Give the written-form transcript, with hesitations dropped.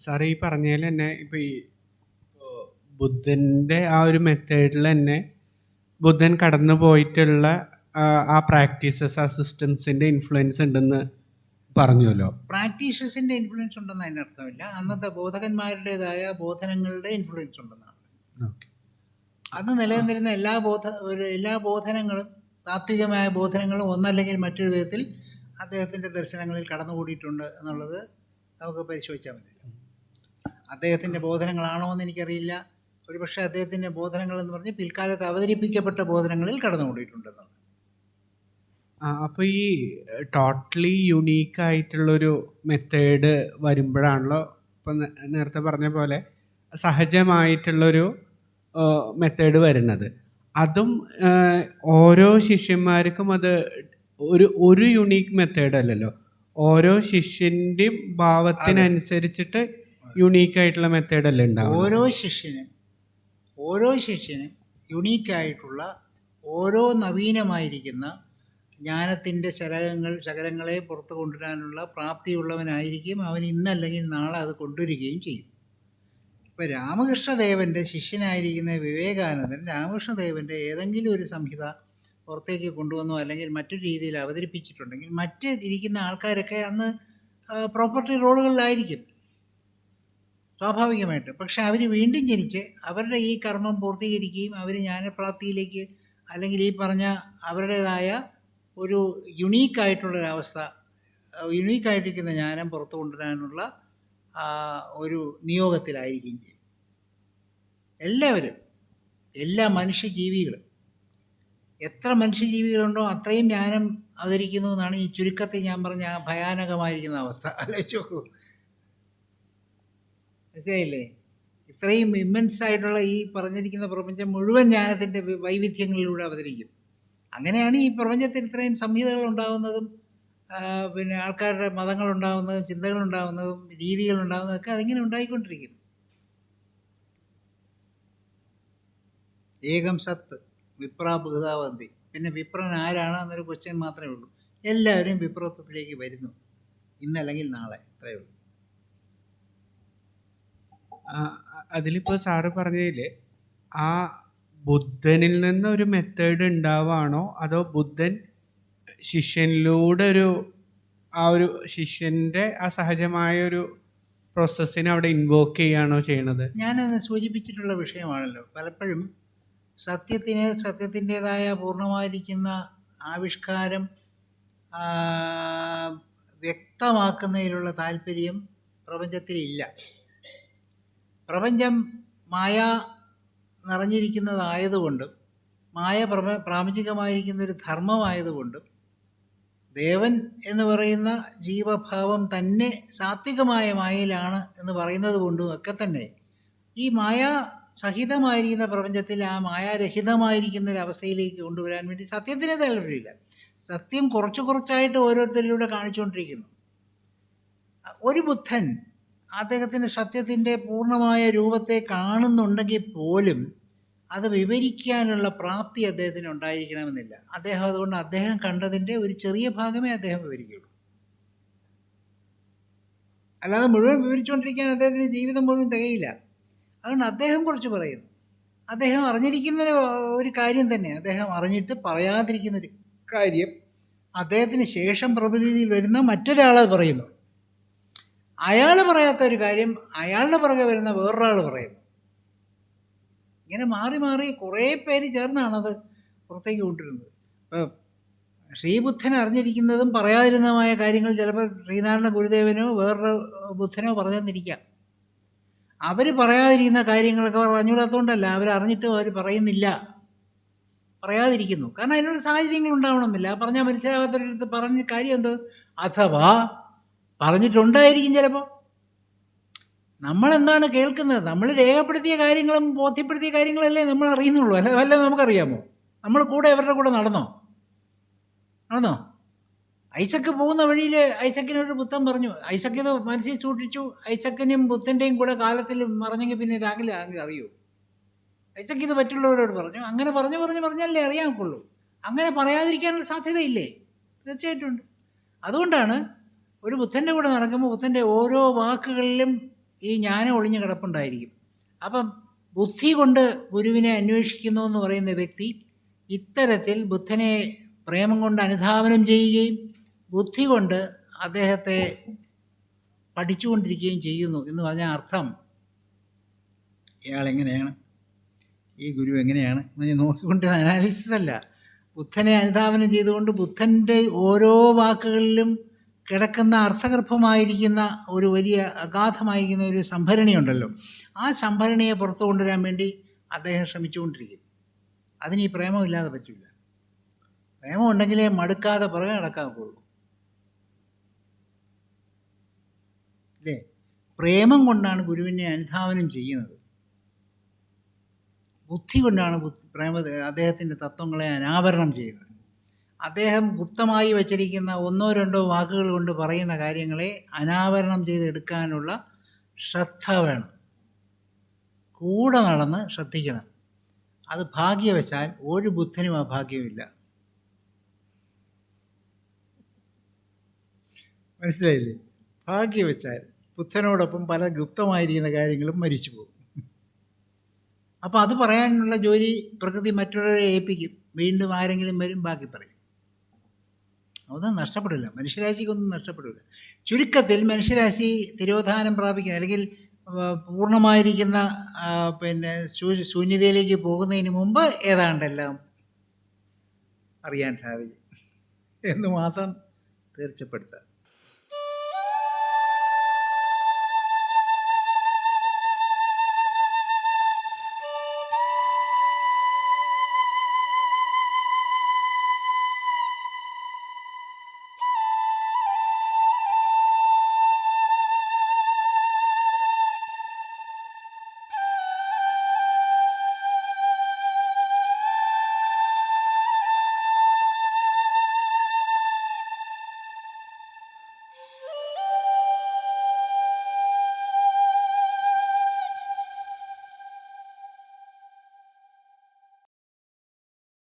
Sir ഈ പറഞ്ഞതിൽ തന്നെ ഇപ്പൊ ഈ ബുദ്ധന്റെ ആ ഒരു മെത്തേഡിൽ തന്നെ ബുദ്ധൻ കടന്നു പോയിട്ടുള്ള ആ പ്രാക്ടീസസ്, ആ സിസ്റ്റംസിന്റെ ഇൻഫ്ലുവൻസ് ഉണ്ടെന്ന് പറഞ്ഞല്ലോ. പ്രാക്ടീസസിന്റെ ഇൻഫ്ലുവൻസ് ഉണ്ടെന്ന് അതിനർത്ഥമില്ല, അന്നത്തെ ബോധകന്മാരുടേതായ ബോധനങ്ങളുടെ ഇൻഫ്ലുവൻസ് ഉണ്ടെന്നാണ്. അന്ന് നിലനിന്നിരുന്ന എല്ലാ ബോധനങ്ങളും, താത്വികമായ ബോധനങ്ങളും ഒന്നല്ലെങ്കിൽ മറ്റൊരു വിധത്തിൽ അദ്ദേഹത്തിൻ്റെ ദർശനങ്ങളിൽ കടന്നുകൂടിയിട്ടുണ്ട് എന്നുള്ളത് നമുക്ക് പരിശോധിച്ചാൽ മതി. അദ്ദേഹത്തിൻ്റെ ബോധനങ്ങളാണോ എന്ന് എനിക്കറിയില്ല. ഒരുപക്ഷെ അദ്ദേഹത്തിൻ്റെ ബോധനങ്ങൾ എന്ന് പറഞ്ഞ് പിൽക്കാലത്ത് അവതരിപ്പിക്കപ്പെട്ട ബോധനങ്ങളിൽ കടന്നുകൂടിയിട്ടുണ്ടെന്നാണ്. അപ്പോൾ ഈ ടോട്ടലി യുണീക്ക് ആയിട്ടുള്ളൊരു മെത്തേഡ് വരുമ്പോഴാണല്ലോ ഇപ്പം നേരത്തെ പറഞ്ഞ പോലെ സഹജമായിട്ടുള്ളൊരു മെത്തേഡ് വരുന്നത്. അതും ഓരോ ശിഷ്യന്മാർക്കും അത് ഒരു യുണീക്ക് മെത്തേഡ് അല്ലല്ലോ. ഓരോ ശിഷ്യൻ്റെയും ഭാവത്തിനനുസരിച്ചിട്ട് യുണീക്ക് ആയിട്ടുള്ള മെത്തേഡ് അല്ലേ ഉണ്ടാവും. ഓരോ ശിഷ്യനും യുണീക്കായിട്ടുള്ള, ഓരോ നവീനമായിരിക്കുന്ന ജ്ഞാനത്തിൻ്റെ ശകലങ്ങളെ പുറത്തു കൊണ്ടുവരാനുള്ള പ്രാപ്തിയുള്ളവനായിരിക്കും അവൻ. ഇന്നല്ലെങ്കിൽ നാളെ അത് കൊണ്ടുവരികയും ചെയ്യും. ഇപ്പോൾ രാമകൃഷ്ണദേവൻ്റെ ശിഷ്യനായിരിക്കുന്ന വിവേകാനന്ദൻ രാമകൃഷ്ണദേവൻ്റെ ഏതെങ്കിലും ഒരു സംഹിത പുറത്തേക്ക് കൊണ്ടുവന്നോ അല്ലെങ്കിൽ മറ്റൊരു രീതിയിൽ അവതരിപ്പിച്ചിട്ടുണ്ടെങ്കിൽ മറ്റ് ഇരിക്കുന്ന ആൾക്കാരൊക്കെ അന്ന് പ്രോപ്പർട്ടി റോളുകളിലായിരിക്കും സ്വാഭാവികമായിട്ട്. പക്ഷെ അവർ വീണ്ടും ജനിച്ച് അവരുടെ ഈ കർമ്മം പൂർത്തീകരിക്കുകയും അവർ ജ്ഞാനപ്രാപ്തിയിലേക്ക് അല്ലെങ്കിൽ ഈ പറഞ്ഞ അവരുടേതായ ഒരു യുണീക്കായിട്ടുള്ളൊരവസ്ഥ, യുണീക്കായിട്ടിരിക്കുന്ന ജ്ഞാനം പുറത്തു കൊണ്ടുവരാനുള്ള ഒരു നിയോഗത്തിലായിരിക്കുകയും ചെയ്യും എല്ലാവരും. എല്ലാ മനുഷ്യജീവികളും, എത്ര മനുഷ്യജീവികളുണ്ടോ അത്രയും ജ്ഞാനം അവതരിക്കുന്നു എന്നാണ് ഈ ചുരുക്കത്തിൽ ഞാൻ പറഞ്ഞ ആ ഭയാനകമായിരിക്കുന്ന അവസ്ഥ. ആലോചിച്ച് നോക്കൂ, മനസ്സിലായില്ലേ? ഇത്രയും ഇമ്മൻസ് ആയിട്ടുള്ള ഈ പറഞ്ഞിരിക്കുന്ന പ്രപഞ്ചം മുഴുവൻ ജ്ഞാനത്തിൻ്റെ വൈവിധ്യങ്ങളിലൂടെ അവതരിക്കും. അങ്ങനെയാണ് ഈ പ്രപഞ്ചത്തിൽ ഇത്രയും സംഹിതകൾ ഉണ്ടാകുന്നതും പിന്നെ ആൾക്കാരുടെ മതങ്ങളുണ്ടാകുന്നതും ചിന്തകളുണ്ടാകുന്നതും രീതികളുണ്ടാകുന്നതും ഒക്കെ അതിങ്ങനെ ഉണ്ടായിക്കൊണ്ടിരിക്കും. ഏകം സത്ത് വിപ്രാബുധാവന്തി. പിന്നെ വിപ്രൻ ആരാണ് എന്നൊരു ക്വസ്റ്റ്യൻ മാത്രമേ ഉള്ളൂ. എല്ലാവരും വിപ്രത്വത്തിലേക്ക് വരുന്നു, ഇന്നല്ലെങ്കിൽ നാളെ, അത്രയേ ഉള്ളൂ. അതിലിപ്പോൾ സാറ് പറഞ്ഞതിൽ ആ ബുദ്ധനിൽ നിന്ന് ഒരു മെത്തേഡ് ഉണ്ടാവുകയാണോ അതോ ബുദ്ധൻ ശിഷ്യനിലൂടെ ആ ഒരു ശിഷ്യൻ്റെ ആ സഹജമായ ഒരു പ്രോസസ്സിനെ അവിടെ ഇൻവോക്ക് ചെയ്യുകയാണോ ചെയ്യണത്? ഞാനത് സൂചിപ്പിച്ചിട്ടുള്ള വിഷയമാണല്ലോ. പലപ്പോഴും സത്യത്തിൻ്റെതായ പൂർണ്ണമായിരിക്കുന്ന ആവിഷ്കാരം വ്യക്തമാക്കുന്നതിലുള്ള താല്പര്യം പ്രപഞ്ചത്തിലില്ല. പ്രപഞ്ചം മായ നിറഞ്ഞിരിക്കുന്നതായതുകൊണ്ടും മായ പ്രാപഞ്ചികമായിരിക്കുന്ന ഒരു ധർമ്മമായതുകൊണ്ടും ദേവൻ എന്ന് പറയുന്ന ജീവഭാവം തന്നെ സാത്വികമായ മായയിലാണ് എന്ന് പറയുന്നത് കൊണ്ടും ഒക്കെ തന്നെ ഈ മായ സഹിതമായിരിക്കുന്ന പ്രപഞ്ചത്തിൽ ആ മായാരഹിതമായിരിക്കുന്ന ഒരു അവസ്ഥയിലേക്ക് കൊണ്ടുവരാൻ വേണ്ടി സത്യത്തിന് താല്പര്യമില്ല. സത്യം കുറച്ചായിട്ട് ഓരോരുത്തരിലൂടെ കാണിച്ചുകൊണ്ടിരിക്കുന്നു. ഒരു ബുദ്ധൻ അദ്ദേഹത്തിൻ്റെ സത്യത്തിൻ്റെ പൂർണ്ണമായ രൂപത്തെ കാണുന്നുണ്ടെങ്കിൽ പോലും അത് വിവരിക്കാനുള്ള പ്രാപ്തി അദ്ദേഹത്തിന് ഉണ്ടായിരിക്കണമെന്നില്ല. അതുകൊണ്ട് അദ്ദേഹം കണ്ടതിൻ്റെ ഒരു ചെറിയ ഭാഗമേ അദ്ദേഹം വിവരിക്കുകയുള്ളൂ. അല്ലാതെ മുഴുവൻ വിവരിച്ചുകൊണ്ടിരിക്കാൻ അദ്ദേഹത്തിൻ്റെ ജീവിതം മുഴുവൻ തികയില്ല. അതുകൊണ്ട് അദ്ദേഹം കുറച്ച് പറയുന്നു. അദ്ദേഹം അറിഞ്ഞിരിക്കുന്ന ഒരു കാര്യം തന്നെ, അദ്ദേഹം അറിഞ്ഞിട്ട് പറയാതിരിക്കുന്ന ഒരു കാര്യം അദ്ദേഹത്തിന് ശേഷം പ്രകൃതിയിൽ വരുന്ന മറ്റൊരാൾ പറയുന്നു. അയാൾ പറയാത്ത ഒരു കാര്യം അയാളുടെ പുറകെ വരുന്ന വേറൊരാൾ പറയുന്നു. ഇങ്ങനെ മാറി മാറി കുറേ പേര് ചേർന്നാണത് പുറത്തേക്ക് കൊണ്ടിരുന്നത്. ഇപ്പോൾ ശ്രീബുദ്ധൻ അറിഞ്ഞിരിക്കുന്നതും പറയാതിരുന്നതുമായ കാര്യങ്ങൾ ചിലപ്പോൾ ശ്രീനാരായണ ഗുരുദേവനോ വേറൊരു ബുദ്ധനോ പറഞ്ഞെന്നിരിക്കാം. അവർ പറയാതിരിക്കുന്ന കാര്യങ്ങളൊക്കെ അറിഞ്ഞുകൂടാത്തതുകൊണ്ടല്ല, അവരറിഞ്ഞിട്ടും അവർ പറയുന്നില്ല, പറയാതിരിക്കുന്നു. കാരണം അതിനുള്ള സാഹചര്യങ്ങൾ ഉണ്ടാവണമില്ല. പറഞ്ഞാൽ മനസ്സിലാകാത്തൊരിടത്ത് പറഞ്ഞ കാര്യം എന്തോ, അഥവാ പറഞ്ഞിട്ടുണ്ടായിരിക്കും ചിലപ്പോൾ. നമ്മളെന്താണ് കേൾക്കുന്നത്? നമ്മൾ രേഖപ്പെടുത്തിയ കാര്യങ്ങളും ബോധ്യപ്പെടുത്തിയ കാര്യങ്ങളല്ലേ നമ്മൾ അറിയുന്നുള്ളൂ. വല്ല നമുക്കറിയാമോ? നമ്മൾ കൂടെ അവരുടെ കൂടെ നടന്നോ? ഐസക്ക് പോകുന്ന വഴിയിൽ ഐസക്കിനൊരു ബുദ്ധൻ പറഞ്ഞു. ഐസക്ക് ഇത് മനസ്സിൽ സൂക്ഷിച്ചു. ഐസക്കിനും ബുദ്ധൻ്റെയും കൂടെ കാലത്തിൽ മറഞ്ഞെങ്കിൽ പിന്നെ ഇതാകില്ല അറിയൂ. ഐസക്ക് ഇത് മറ്റുള്ളവരോട് പറഞ്ഞു. അങ്ങനെ പറഞ്ഞല്ലേ അറിയാമൊക്കുള്ളൂ. അങ്ങനെ പറയാതിരിക്കാനുള്ള സാധ്യതയില്ലേ? തീർച്ചയായിട്ടും ഉണ്ട്. അതുകൊണ്ടാണ് ഒരു ബുദ്ധൻ്റെ കൂടെ നടക്കുമ്പോൾ ബുദ്ധൻ്റെ ഓരോ വാക്കുകളിലും ഈ ജ്ഞാനം ഒളിഞ്ഞു കിടപ്പുണ്ടായിരിക്കും. അപ്പം ബുദ്ധി കൊണ്ട് ഗുരുവിനെ അന്വേഷിക്കുന്നു എന്ന് പറയുന്ന വ്യക്തി ഇത്തരത്തിൽ ബുദ്ധനെ പ്രേമം കൊണ്ട് അനുധാവനം ചെയ്യുകയും ബുദ്ധി കൊണ്ട് അദ്ദേഹത്തെ പഠിച്ചുകൊണ്ടിരിക്കുകയും ചെയ്യുന്നു എന്ന് പറഞ്ഞ അർത്ഥം ഇയാൾ എങ്ങനെയാണ്, ഈ ഗുരു എങ്ങനെയാണ് എന്ന് നോക്കിക്കൊണ്ട് അനാലിസിസ് അല്ല. ബുദ്ധനെ അനുധാവനം ചെയ്തുകൊണ്ട് ബുദ്ധൻ്റെ ഓരോ വാക്കുകളിലും കിടക്കുന്ന അർത്ഥഗർഭമായിരിക്കുന്ന ഒരു വലിയ അഗാധമായിരിക്കുന്ന ഒരു സംഭരണിയുണ്ടല്ലോ, ആ സംഭരണിയെ പുറത്തു കൊണ്ടുവരാൻ വേണ്ടി അദ്ദേഹം ശ്രമിച്ചുകൊണ്ടിരിക്കും. അതിന് ഈ പ്രേമമില്ലാതെ പറ്റില്ല. പ്രേമം ഉണ്ടെങ്കിലേ മടുക്കാതെ പുറകെ നടക്കാവുള്ളൂ അല്ലേ? പ്രേമം കൊണ്ടാണ് ഗുരുവിനെ അനുധാവനം ചെയ്യുന്നത്. ബുദ്ധി കൊണ്ടാണ് അദ്ദേഹത്തിൻ്റെ തത്വങ്ങളെ അനാവരണം ചെയ്യുന്നത്. അദ്ദേഹം ഗുപ്തമായി വച്ചിരിക്കുന്ന ഒന്നോ രണ്ടോ വാക്കുകൾ കൊണ്ട് പറയുന്ന കാര്യങ്ങളെ അനാവരണം ചെയ്തെടുക്കാനുള്ള ശ്രദ്ധ വേണം. കൂടെ നടന്ന് ശ്രദ്ധിക്കണം. അത് ഭാഗ്യവശാൽ ഒരു ബുദ്ധനും ആ ഭാഗ്യമില്ല. മനസ്സിലായില്ലേ? ഭാഗ്യവശാൽ ബുദ്ധനോടൊപ്പം പല ഗുപ്തമായിരിക്കുന്ന കാര്യങ്ങളും മരിച്ചു പോകും. അപ്പോൾ അത് പറയാനുള്ള ജോലി പ്രകൃതി മറ്റുള്ളവരെ ഏൽപ്പിക്കും. വീണ്ടും ആരെങ്കിലും വരും, ബാക്കി പറയും. അതൊന്നും നഷ്ടപ്പെടില്ല, മനുഷ്യരാശിക്കൊന്നും നഷ്ടപ്പെടില്ല. ചുരുക്കത്തിൽ മനുഷ്യരാശി തിരോധാനം പ്രാപിക്കുന്ന അല്ലെങ്കിൽ പൂർണ്ണമായിരിക്കുന്ന ശൂന്യതയിലേക്ക് പോകുന്നതിന് മുമ്പ് ഏതാണ്ടെല്ലാം അറിയാൻ സാധിക്കും എന്ന് മാത്രം തീർച്ചപ്പെടുത്താം.